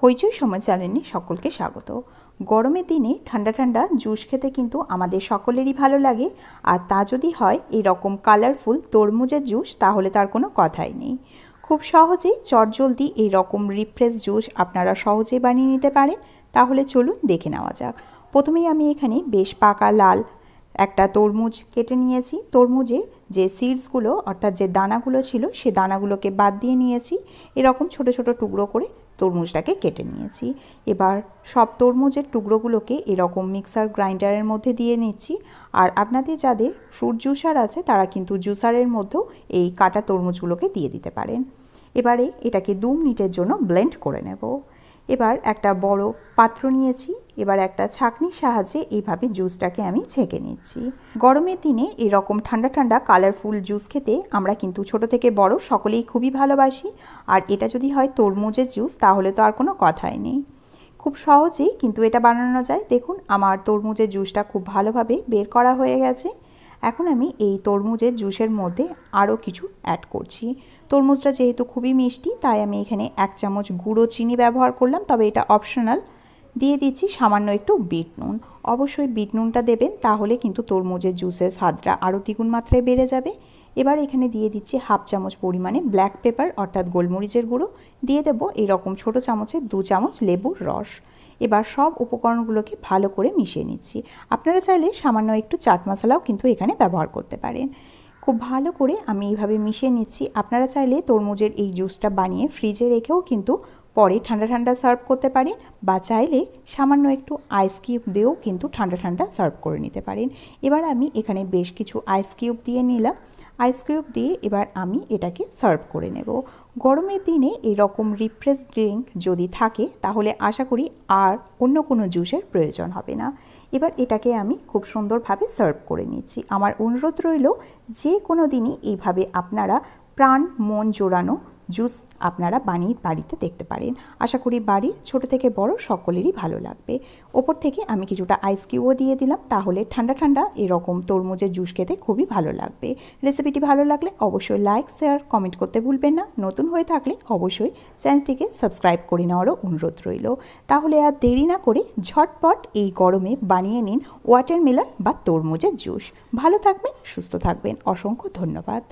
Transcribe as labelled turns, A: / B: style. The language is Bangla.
A: হইচই সময় চ্যানেলে সকলকে স্বাগত। গরমের দিনে ঠান্ডা ঠান্ডা জুস খেতে কিন্তু আমাদের সকলেরই ভালো লাগে, আর তা যদি হয় এরকম কালারফুল তরমুজের জুস, তাহলে তার কোনো কথাই নেই। খুব সহজেই চটজলদি এইরকম রিফ্রেশ জুস আপনারা সহজেই বানিয়ে নিতে পারেন। তাহলে চলুন দেখে নেওয়া যাক। প্রথমেই আমি এখানে বেশ পাকা লাল একটা তরমুজ কেটে নিয়েছি। তরমুজের যে সিডসগুলো অর্থাৎ যে দানাগুলো ছিল সে দানাগুলোকে বাদ দিয়ে নিয়েছি। এরকম ছোট ছোট টুকরো করে তরমুজটাকে কেটে নিয়েছি। এবার সব তরমুজের টুকরোগুলোকে এরকম মিক্সার গ্রাইন্ডারের মধ্যে দিয়ে নিচ্ছি। আর আপনাদের যাদের ফ্রুট জুসার আছে তারা কিন্তু জুসারের মধ্যেও এই কাটা তরমুজগুলোকে দিয়ে দিতে পারেন। এবারে এটাকে 2 মিনিটের জন্য ব্লেন্ড করে নেব। এবার একটা বড় পাত্র নিয়েছি। এবার একটা ছাঁকনির সাহায্যে এইভাবে জুসটাকে আমি ছেঁকে নিচ্ছি। গরমের দিনে এরকম ঠান্ডা ঠান্ডা কালারফুল জুস খেতে আমরা কিন্তু ছোট থেকে বড় সকলেই খুবই ভালোবাসি। আর এটা যদি হয় তরমুজের জুস, তাহলে তো আর কোনো কথাই নেই। খুব সহজেই কিন্তু এটা বানানো যায়। দেখুন আমার তরমুজের জুসটা খুব ভালোভাবে বের করা হয়ে গেছে। এখন আমি এই তরমুজের জুসের মধ্যে আরও কিছু অ্যাড করছি। তরমুজটা যেহেতু খুবই মিষ্টি, তাই আমি এখানে 1 চামচ গুঁড়ো চিনি ব্যবহার করলাম, তবে এটা অপশনাল। দিয়ে দিচ্ছি সামান্য একটু বিট নুন। অবশ্যই বিট নুনটা দেবেন, তাহলে কিন্তু তরমুজের জুসের স্বাদটা আরও দ্বিগুণ মাত্রায় বেড়ে যাবে। এবার এখানে দিয়ে দিচ্ছি 1/2 চামচ পরিমাণে ব্ল্যাক পেপার অর্থাৎ গোলমরিচের গুঁড়ো। দিয়ে দেবো এরকম ছোট চামচে 2 চামচ লেবুর রস। এবার সব উপকরণগুলোকে ভালো করে মিশিয়ে নিচ্ছি। আপনারা চাইলে সামান্য একটু চাট মশলাও কিন্তু এখানে ব্যবহার করতে পারেন। খুব ভালো করে আমি এইভাবে মিশিয়ে নিচ্ছি। আপনারা চাইলে তরমুজের এই জুসটা বানিয়ে ফ্রিজে রেখেও কিন্তু পরে ঠান্ডা ঠান্ডা সার্ভ করতে পারেন, বা চাইলে সামান্য একটু আইস কিউব দিয়েও কিন্তু ঠান্ডা ঠান্ডা সার্ভ করে নিতে পারেন। এবার আমি এখানে বেশ কিছু আইস কিউব দিয়ে নিলাম। আইস কিউব দিয়ে এবার আমি এটাকে সার্ভ করে নেব। গরমের দিনে এরকম রিফ্রেশ ড্রিঙ্ক যদি থাকে, তাহলে আশা করি আর অন্য কোনো জুসের প্রয়োজন হবে না। এবার এটাকে আমি খুব সুন্দরভাবে সার্ভ করে নিচ্ছি। আমার অনুরোধ রইল, যে কোনো দিনই এইভাবে আপনারা প্রাণ মন জোড়ানো জুস আপনারা বানিয়ে বাড়িতে দেখতে পারেন। আশা করি বাড়ির ছোট থেকে বড় সকলেরই ভালো লাগবে। ওপর থেকে আমি কিছুটা আইস কিউবও দিয়ে দিলাম, তাহলে ঠান্ডা ঠান্ডা এরকম তরমুজের জুস খেতে খুবই ভালো লাগবে। রেসিপিটি ভালো লাগলে অবশ্যই লাইক শেয়ার কমেন্ট করতে ভুলবেন না। নতুন হয়ে থাকলে অবশ্যই চ্যানেলটিকে সাবস্ক্রাইব করে নেওয়ারও অনুরোধ রইল। তাহলে আর দেরি না করে ঝটপট এই গরমে বানিয়ে নিন ওয়াটারমেলন বা তরমুজের জুস। ভালো থাকবেন, সুস্থ থাকবেন। অসংখ্য ধন্যবাদ।